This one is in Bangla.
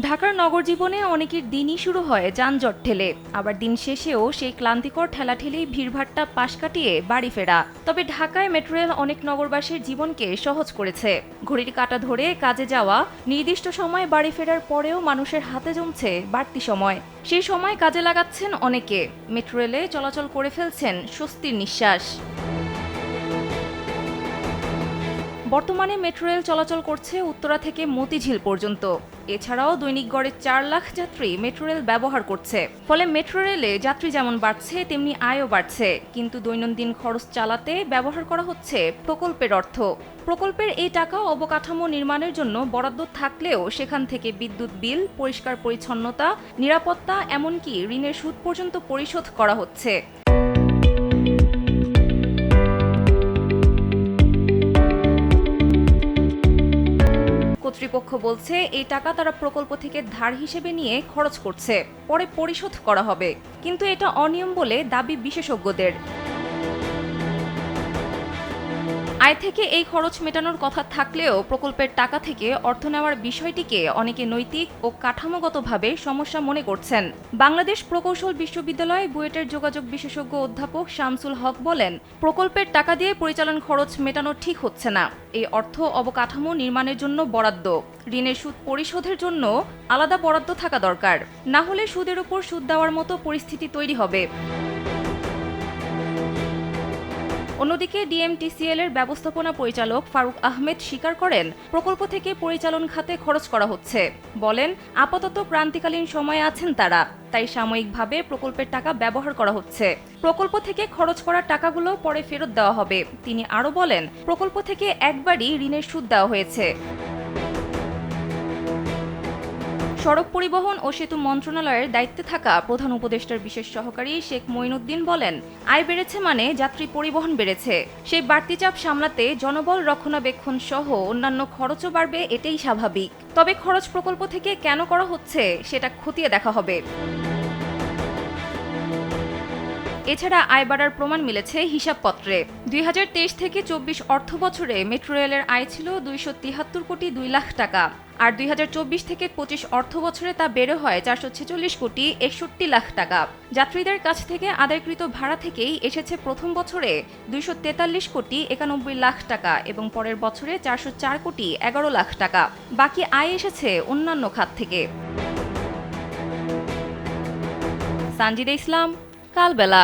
ঢাকার নগর জীবনে অনেকের দিনই শুরু হয় যানজট ঠেলে, আবার দিন শেষেও সেই ক্লান্তিকর ঠেলাঠেলি ভিড়ভাট্টা পাশ কাটিয়ে বাড়ি ফেরা। তবে ঢাকায় মেট্রো রেল অনেক নগরবাসীর জীবনকে সহজ করেছে। ঘড়ির কাঁটা ধরে কাজে যাওয়া, নির্দিষ্ট সময় বাড়ি ফেরার পরেও মানুষের হাতে জমছে বাড়তি সময়। সেই সময় কাজে লাগাচ্ছেন অনেকে, মেট্রো রেলে চলাচল করে ফেলছেন স্বস্তির নিঃশ্বাস। বর্তমানে মেট্রো রেল চলাচল করছে উত্তরা থেকে মতিঝিল পর্যন্ত। এছাড়াও দৈনিক গড়ে 4 লাখ যাত্রী মেট্রো রেল ব্যবহার করছে। ফলে মেট্রো রেলে যাত্রী যেমন বাড়ছে, তেমনি আয়ও বাড়ছে। কিন্তু দৈনন্দিন খরচ চালাতে ব্যবহার করা হচ্ছে প্রকল্পের অর্থ। প্রকল্পের এই টাকা অবকাঠামো নির্মাণের জন্য বরাদ্দ থাকলেও সেখান থেকে বিদ্যুৎ বিল, পরিষ্কার পরিচ্ছন্নতা, নিরাপত্তা, এমনকি ঋণের সুদ পর্যন্ত পরিশোধ করা হচ্ছে। কর্তৃপক্ষ বলছে এই টাকা তারা প্রকল্প থেকে ধার হিসেবে নিয়ে খরচ করছে, পরে পরিশোধ করা হবে। কিন্তু এটা অনিয়ম বলে দাবি বিশেষজ্ঞদের। আয় থেকে এই খরচ মেটানোর কথা থাকলেও প্রকল্পের টাকা থেকে অর্থ নেওয়ার বিষয়টিকে অনেকে নৈতিক ও কাঠামোগতভাবে সমস্যা মনে করছেন। বাংলাদেশ প্রকৌশল বিশ্ববিদ্যালয় বুয়েটের যোগাযোগ বিশেষজ্ঞ অধ্যাপক শামসুল হক বলেন, প্রকল্পের টাকা দিয়ে পরিচালন খরচ মেটানো ঠিক হচ্ছে না। এই অর্থ অবকাঠামো নির্মাণের জন্য বরাদ্দ, ঋণের সুদ পরিশোধের জন্য আলাদা বরাদ্দ থাকা দরকার। না হলে সুদের উপর সুদ দেওয়ার মতো পরিস্থিতি তৈরি হবে। অন্যদিকে ডিএমটিসিএল এর ব্যবস্থাপনা পরিচালক ফারুক আহমেদ স্বীকার করেন, প্রকল্প থেকে পরিচালন খাতে খরচ করা হচ্ছে। বলেন, আপাতত ক্রান্তিকালীন সময়ে আছেন তারা, তাই সাময়িকভাবে প্রকল্পের টাকা ব্যবহার করা হচ্ছে। প্রকল্প থেকে খরচ করা টাকাগুলো পরে ফেরত দেওয়া হবে। তিনি আরও বলেন, প্রকল্প থেকে একবারই ঋণের সুদ দেওয়া হয়েছে। সড়ক পরিবহন ও সেতু মন্ত্রণালয়ের দায়িত্বে থাকা প্রধান উপদেষ্টার বিশেষ সহকারী শেখ মঈনুদ্দিন বলেন, আয় বেড়েছে মানে যাত্রী পরিবহন বেড়েছে। সেই বাড়তি চাপ সামলাতে জনবল রক্ষণাবেক্ষণ সহ অন্যান্য খরচও বাড়বে, এটাই স্বাভাবিক। তবে খরচ প্রকল্প থেকে কেন করা হচ্ছে সেটা খতিয়ে দেখা হবে। এছাড়া আয় বাড়ার প্রমাণ মিলেছে হিসাবপত্রে। 2023 থেকে 24 অর্থ বছরে মেট্রো রেলের আয় ছিল 273 কোটি 2 লাখ টাকা। আর 2024 থেকে 25 অর্থ বছরে তা বেড়ে হয় 446 কোটি 61 লাখ টাকা। যাত্রীদের কাছ থেকে আদায়কৃত ভাড়া থেকেই এসেছে প্রথম বছরে 243 কোটি 91 লাখ টাকা এবং পরের বছরে 404 কোটি 11 লাখ টাকা। বাকি আয় এসেছে অন্যান্য খাত থেকে। সানজিদা ইসলাম, কালবেলা।